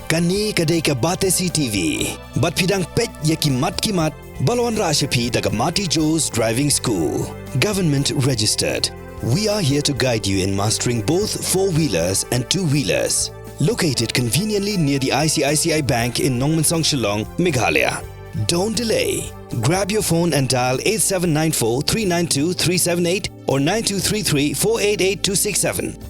Kani kadai ka Batesi TV. Bat pidang pet ya kimat balon rashapi daga Marty Joe's Driving School. Government registered. We are here to guide you in mastering both four-wheelers and two-wheelers. Located conveniently near the ICICI Bank in Nongmansong, Shillong, Meghalaya. Don't delay. Grab your phone and dial 8794 392 378 or 9233 488 267.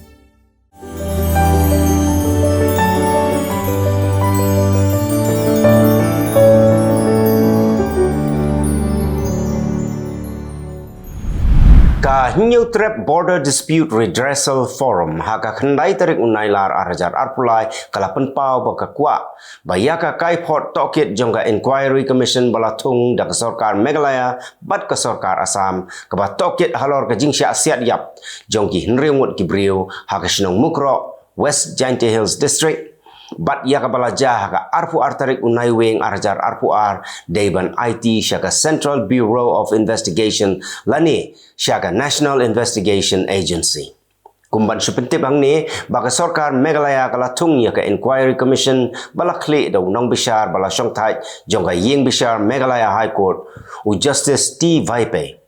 New Trap Border Dispute Redressal Forum haka khandai tarik unailar arajar arpulai kalapan pau baka kwa bayaka kai port tokit jongga Inquiry Commission balatung dak sarkar Meghalaya bat ka sarkar Assam ka tokit halor ka jingsha asiat yap jongki hinrewut kibriu haka shnong mukro West Jaintia Hills District bat ya kabalaja haka arpu artarik unai wing arajar arpu ar Deban IT syaka Central Bureau of Investigation lani syaka National Investigation Agency. Kumban supentip hang ni baka sarkar Meghalaya kalatung ya ka Inquiry Commission balakli daw nong bishar bala syong thai jongga ying bishar Meghalaya High Court u Justice T. Vaipe.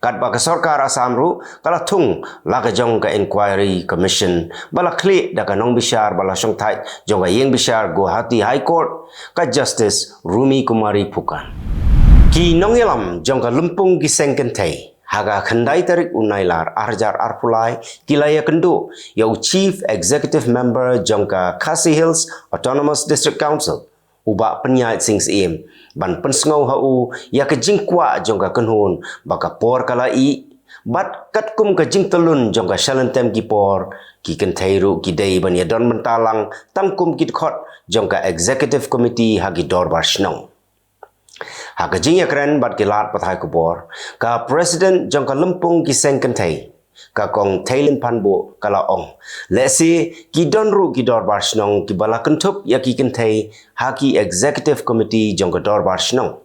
Kat baka sarkar Assam ru kalatung laga jong ka Inquiry Commission balakli da ka nong bishar bala syong thai jongga ying bishar Guwahati High Court ka Justice Rumi Kumari Phukan. Ki nong yalam jongga lumpung giseng kentai haga khandai tarik unailar arjar arpulai kilaya kendu yau Chief Executive Member jongka Khasi Hills Autonomous District Council uba penyait sings im ban pensngau hau ya ke jingkwa jongka kenhun baka por kalai bat katkum ke jing telun jongka shalantem ki por ki kenthairu ki dei ban ya don mentalang tangkum ki khot jongka Executive Committee hagi dorbar shnong haka jing ya kren bat ki lat pathai kubor ka President jongka lempung ki seng kenthai ka kong Thailand Panbo kala ong lesi ki donru ki dorbar shnong ki bala kentup ya ki kenthai haki Executive Committee jongka dorbar shnong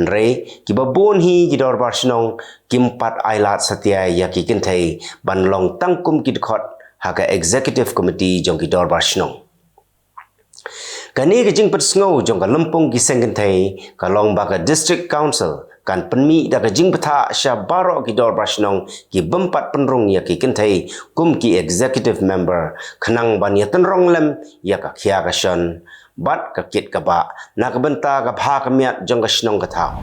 nre ki babon hi ki dorbar shnong kimpat ailat satya ya ki kenthai banlong tangkum ki khot haka Executive Committee jongki dorbar shnong kani ke jing pat sngo jongka lempung ki seng kenthai kalong baka District Council kan penmi da ka jing patha sha baro ki dor basnong ki bempat penrung ya ki kenthai kum ki Executive Member khnang ban ya tenrong lem ya ka khia ka shon bat ka kit ka ba na ka benta ka pha ka miat jong ka snong ka thao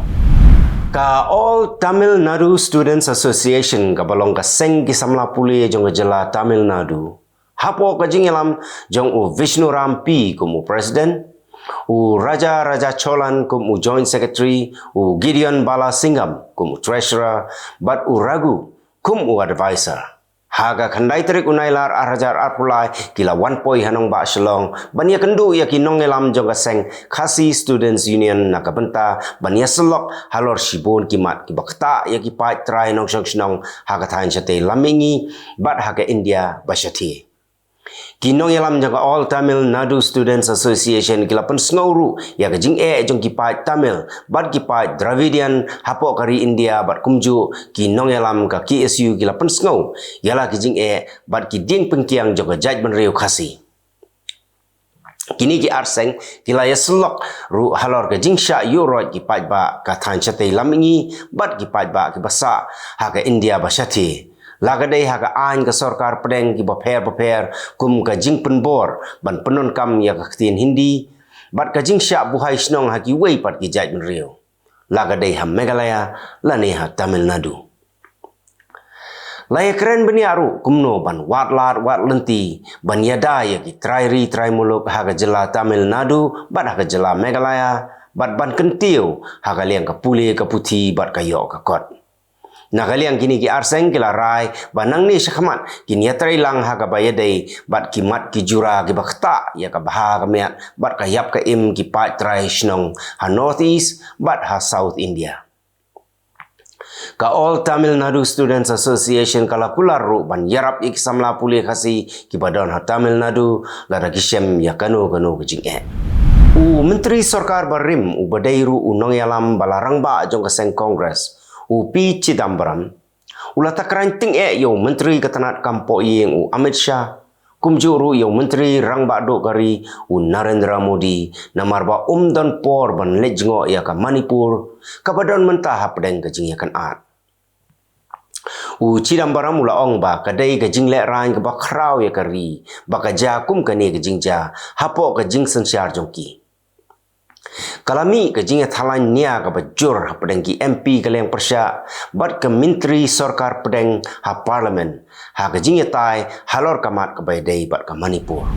ka All Tamil Nadu Students Association ka balong ka seng ki samla puli jong ka jela Tamil Nadu hapo ka jing yalam jong u Vishnu Ram P kum president u Raja Cholan kum u Joint Secretary, u Gideon Bala Singham kum u Treasurer, bat u Ragu kum u Advisor. Haga khandai tarik unailar arajar arpulai kila 1 poi hanong ba Shillong bania kendu ya kinong elam jongga seng Khasi Students Union nakabenta bania selok halor shibun kimat kibakta ya ki pai trai nong shong haga thain chate lamingi bat haga India basyati. Kinong yalam jaga All Tamil Nadu Students Association kila pensngau ya ke jing jong kipai Tamil bat kipai Dravidian hapo kari India bat kumju kinong yalam ka KSU kila pensngau yala ke jing bat ki ding pengkiang jaga jaj benreu Khasi kini ki arseng kila ya selok ru halor ke jing sha yurot kipai ba ka than chate lamingi bat kipai ba ki basa ha ke India basyati lagadai haga ain ka sarkar pedeng ki baper kum ka jing penbor ban penon kam ya ka tin Hindi bat ka jing sya buhai snong haki wei pat ki jaj benriu lagadai ha Meghalaya lani ha Tamil Nadu laya keren beniaru kumno ban wat lenti ban yada ya ki trai muluk haga jela Tamil Nadu bat haga jela Meghalaya bat ban kentiu haga liang ka puli ka puti bat ka yo ka kot nakaliang kini ki arseng kila rai banang ni syakhamat kini yatrai lang haga bayadai bat kimat ki jura ki bakta ya ka baha kamiat bat ka yap ka im ki pat trai shnong ha North East bat ha South India ka All Tamil Nadu Students Association kala kularu ban yarap ik samla puli Khasi ki badon ha Tamil Nadu lara kisem ya kanu kejing u menteri sarkar barim u badairu u nong yalam balarang ba jong ka seng Congress P. Chidambaram, ulata keranting yo Menteri Ketenat Kampo Ying Amit Shah, kumjuru yung menteri rang ba do kari Narendra Modi namar ba dan por ban lejngo ya ka Manipur kabadon mentah pedeng kajing ya kan at Chidambaram mula ong ba kadai kajing le rain ka ba kraw ya kari ba kaja kum kani kajing ja hapo kajing sensiar jongki Kalami kajing thalan nia ka bajur pedeng ki MP kaleng persya bat ke menteri sarkar pedeng ha parlimen ha kajing tai halor kamat ka baidai bat ka Manipur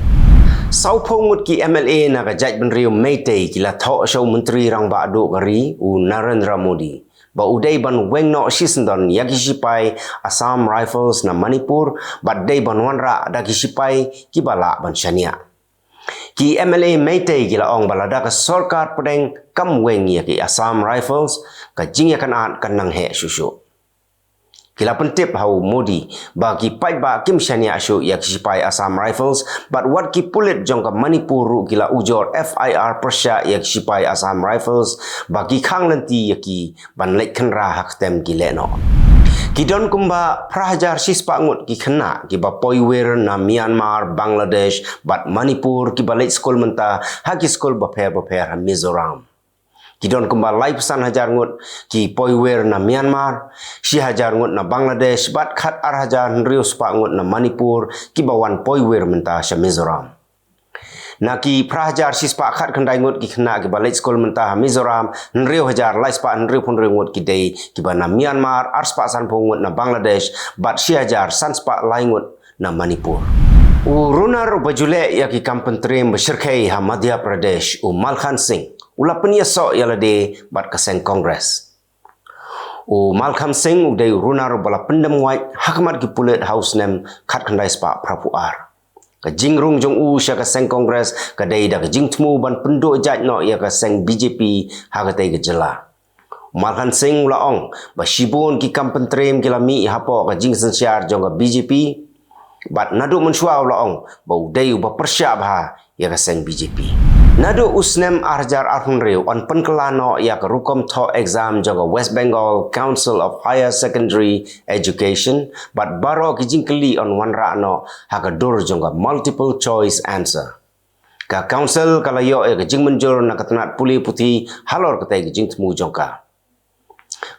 Sau pongut ki MLA na ka jaj benriu meitei ki la tho show menteri rang ba do kari Narendra Modi ba udai ban weng no sisendon yaki sipai Assam Rifles na Manipur bat dei ban wanra da ki sipai ki bala ban shania Ki MLA Meitei gila ong balada ka sarkar pedeng kam weng ya ki Assam Rifles ka jing ya kan at kan nang he susu. Kila pentip hau Modi bagi pai ba kim shania asu ya ki sipai Assam Rifles but what ki pulit jong ka Manipur gila ujor FIR persya ya ki sipai Assam Rifles bagi khang lenti ya ki ban lek kan ra hak tem gile no. Kidon kumba prahajar sispa ngut ki khana ki ba poiwer na Myanmar, Bangladesh, bat Manipur ki balik skol menta haki skol ba pher ha Mizoram. Kidon kumba lai pesan hajar ngut ki poiwer na Myanmar, si hajar ngut na Bangladesh, bat khat ar hajar nriu spa ngut na Manipur ki bawan poiwer menta ha Mizoram. Naki prahajar sispa khat khandai ngut ki khna ki balik skol menta Mizoram nriu hajar lai spa nriu pun ngut ki dei ki bana Myanmar ar spa san ngut na Bangladesh bat si hajar san spa lai ngut na Manipur Runar bajule ya ki kampen trim besyirkai ha Madhya Pradesh Malkhan Singh ula penia so yala de bat kaseng Congress Malkhan Singh udai runar bala pendem white hakmat ki pulet house nem khat khandai spa prapuar Kajing rung jong sya ka seng Kongres kadai da kajing tmu ban penduk jaj no ya ka seng BJP ha ka tai gejela. Malkhan Singh ula ong ba shibun ki kampen trem ki lami hapo kajing sensiar jong ka BJP bat nadu mensua ula ong ba udai ba persya ba ya ka seng BJP. Nadu usnem arjar arhun reu on penkelano ya ka rukom tho exam jong ka West Bengal Council of Higher Secondary Education but baro kijing keli on wanra no ha ka dur jong ka multiple choice answer. Ka council kalayo ya kijing menjur na katanat puli puti halor katai kijing temu jong ka.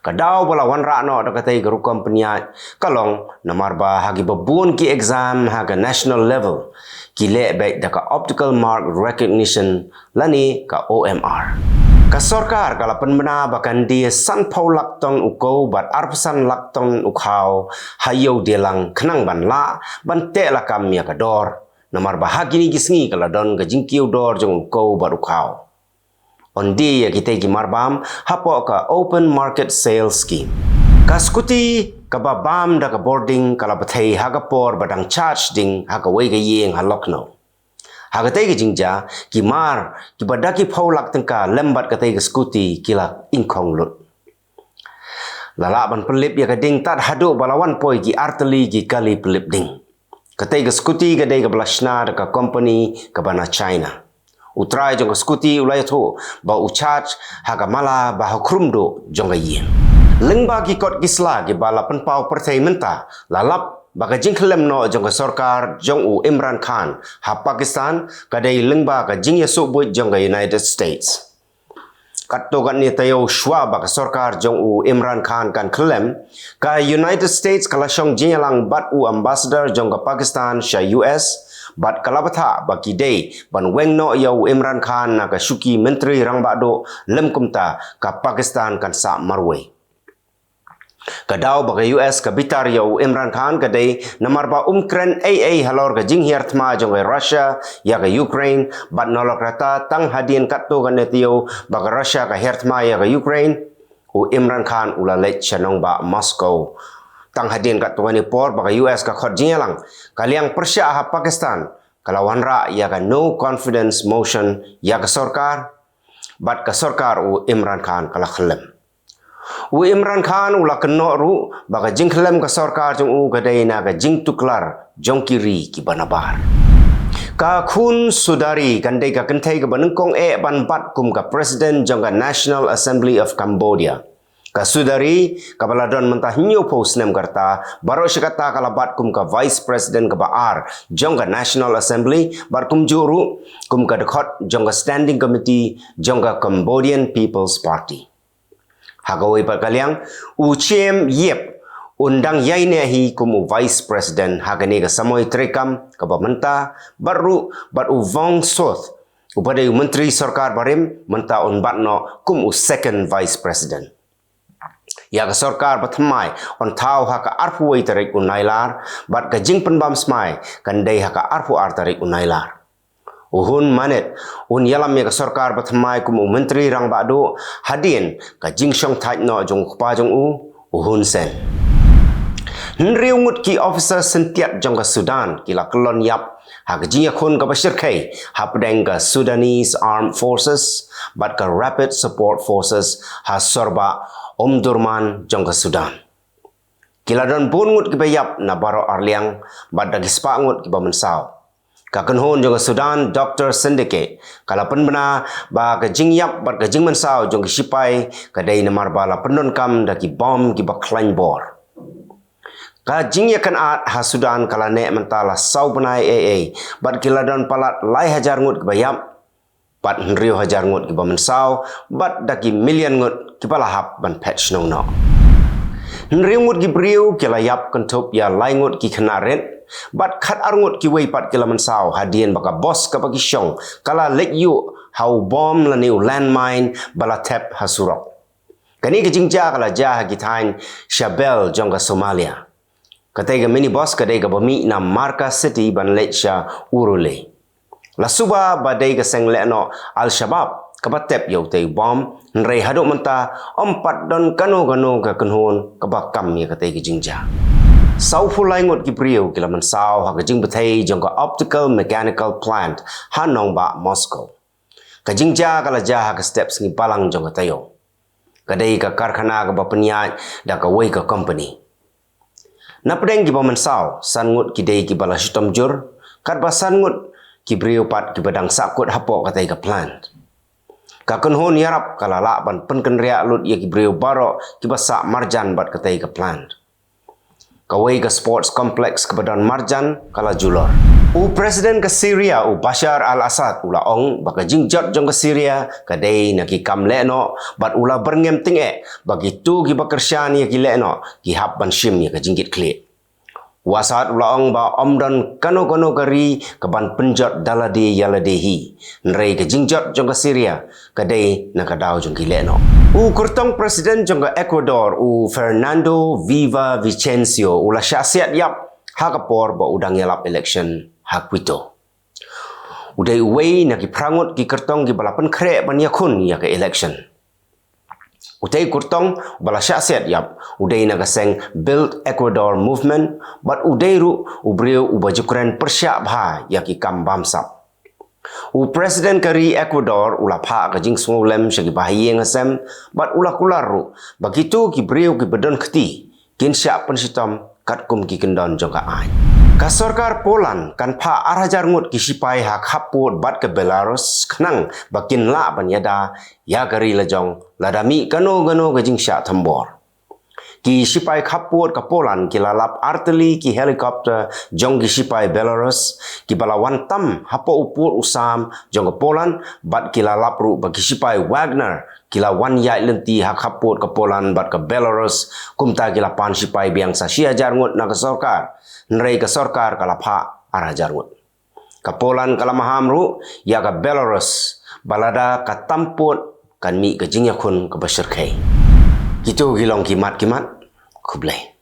Kadau bala wanra no da katai ka rukom peniat kalong namarba hagi babun ki exam ha ka national level kile baik da ka optical mark recognition lani ka OMR. Ka sarkar kala penmena bakan dia san pau laktong uko bat arpesan laktong ukau hayo delang kenang ban la ban te lakam ya ka dor namar bahagi ni gisngi kala don ga jingkiu dor jong uko bat ukau. On dia ya kita gi marbam hapo ka open market sales scheme. Ka skuti kababam da ka boarding kala bathai haga por badang charge ding haga wei ga yeng ha lokno haga tai ga jingja ki mar ki badaki phau lak tengka lembat ka tai ga skuti kila inkong lut lala ban pelip ya ga ding tat hadu balawan poi ki arteli ki kali pelip ding ka tai ga skuti ga dai ga blashna da ka company ka bana China utrai jong ka skuti ulai tho ba u charge haga mala ba krumdo jong ga yeng Lengba ki kot kisla ki bala penpau pertai menta lalap baka jing kelem no jong ka sarkar jong u Imran Khan ha Pakistan kadai lengba ka jing yasu buit jong ka United States. Katto kan ni tayo shwa baka sarkar jong u Imran Khan kan kelem ka United States kala syong jing yalang bat u ambassador jong ka Pakistan sya US bat kalabata baki day ban weng no yau Imran Khan na ka syuki menteri rang bakdo lem kumta ka Pakistan kan sa marway. Kadau baka US ka bitar yau Imran Khan kadai namarba Ukraine AA halor ka jing hiartma jong ka Russia ya ka Ukraine bat nolok rata tang hadien katto ka netio baka Russia ka hiartma ya ka Ukraine u Imran Khan ulalait chanong ba Moscow tang hadien katto ka ni por baka US ka khot jing yalang kaliang persya ha Pakistan kalawan ra ya ka no confidence motion ya ka sarkar bat ka sarkar u Imran Khan kala khlem U Imran Khan ula keno ru baka jing kelem ka sarkar jong u kadai na ka jing tuklar jong kiri ki banabar. Ka khun sudari kandai ka kentai ka banengkong ban bat kum ka president jong ka National Assembly of Cambodia. Kasudari kabaladon mentah new post nem karta baro syakata kalabat kum ka vice president ka baar jongga National Assembly bar kum juru kum ka dekhot jongga standing committee jongga Cambodian People's Party. Hagawai pakaliang uciem yep undang yai nehi kum vice president hagani ka samoy trekam ka bamenta baru bat uvong soth upadai menteri sarkar barim menta on batno kum second vice president. Ya ka sarkar pathamai on thau ha ka arfu wai tarik unailar bat ka jing penbam smai kandai ha ka arfu ar tarik unailar uhun manet un yalam ya ka sarkar pathamai kum menteri rang bado hadin ka jing shong thai no jong khpa jong uhun sen nriu ngut ki officer sentiat jong ka Sudan kila kelon yap ha ka jing yakun ka bashir kai ha pedeng ka Sudanese Armed Forces bat ka Rapid Support Forces ha sorba Omdurman jongga Sudan. Kila don pun ngut kibayap na baro arliang bad dagi spa ngut kiba mensau. Kakenhon jongga Sudan Dr. Syndicate kala penbena ba ka jingyap bad ka jing mensau jongga sipai kadai namar bala pendon kam dagi bom kiba klain bor. Ka jingya kan at ha Sudan kala nek mentala sau benai AA bad kila don palat lai hajar ngut kibayap bat henriu hajar ngut kiba mensau bat dagi million ngut kiba lahap ban patch nong no. Henriu ngut gibriu kila yap kentup ya lai ngut ki kenaret bat khat ar ngut ki wei pat kila mensau hadien baka bos ka bagi syong kala lek yu hau bom la new landmine bala tap hasurok. Kani ke jingja kala jah gitain Shabelle jongga Somalia. Katai ga mini boss kadai ga bami na Marka City ban Lecha Urule. La suba badai ka seng lekno Al-Shabaab kabatep yau tei bom nrei haduk menta ompat don kano ka kenhon kabakam ya katai ke jingja. Sau fulai ngut ki priu kila mensau ha kajing betai jongka optical mechanical plant hanong ba Moscow. Kajingja kala jah ka steps ni palang jongka tayo. Kadai ka karkhana ka bapeniat da ka wei ka company. Napdeng ki mensau san ngut ki dei ki bala shitom jur kat ba san ngut kibriu pat ki badang sakut hapok katai ka plant. Ka kenhon yarap kala la ban penken ria lut ya kibriu baro ki basak marjan bat katai ka plant. Kawai ka sports complex ke badan marjan kala julor. U presiden ke Syria u Bashar al-Assad ula ong baka jingjot jong ke Syria kadai na ki kam leno bat ula berngem tinge bagi tu ki bakersyan ya ki leno ki hap ban shim ya ka jinggit klik. Wasat ulaong ba omdan kano kari kaban penjot dalade yaladehi nrei ke jingjot jongga Syria kadai nakadau jong kileno. U kurtong presiden jongga Ecuador u Fernando Viva Vicencio ula syasiat yap hakapor ba udang yalap election hakwito. Udai uwei naki prangut ki kertong ki balapan krek ban yakun ya ke election. Utai kurtong bala syasiat yap udai nagaseng Build Ecuador movement bat udai ru ubriu ubajukuran persyak bha yaki kam bamsap. U presiden kari Ecuador ula pha ka jing smolem syagi bahaye ngasem bat ula kular ru bagitu ki briu ki bedon khti kin syak pensitam katkum ki kendon jongka ai. Ka sarkar Poland kan pha arajar ngut ki sipai hak haput bat ke Belarus khnang bakin la ban yada ya kari lajong ladami kano ke jing syak thambor. Ki sipai khaput ka Poland ki lalap artillery ki helikopter jong ki sipai Belarus ki balawan tam hapo upur usam jong ke Poland bat ki lalap ru bagi sipai Wagner kila wan yai lenti hak haput ke Poland bat ke Belarus kumta kila pan sipai biangsa siajar ngut na ke sarkar nrei ke sarkar kala pha arajar ngut. Ka Poland kala maham ru ya ke Belarus balada ka tamput kan mi ke jing yakun ke Bashir kai. Gitu gilong kimat kublai.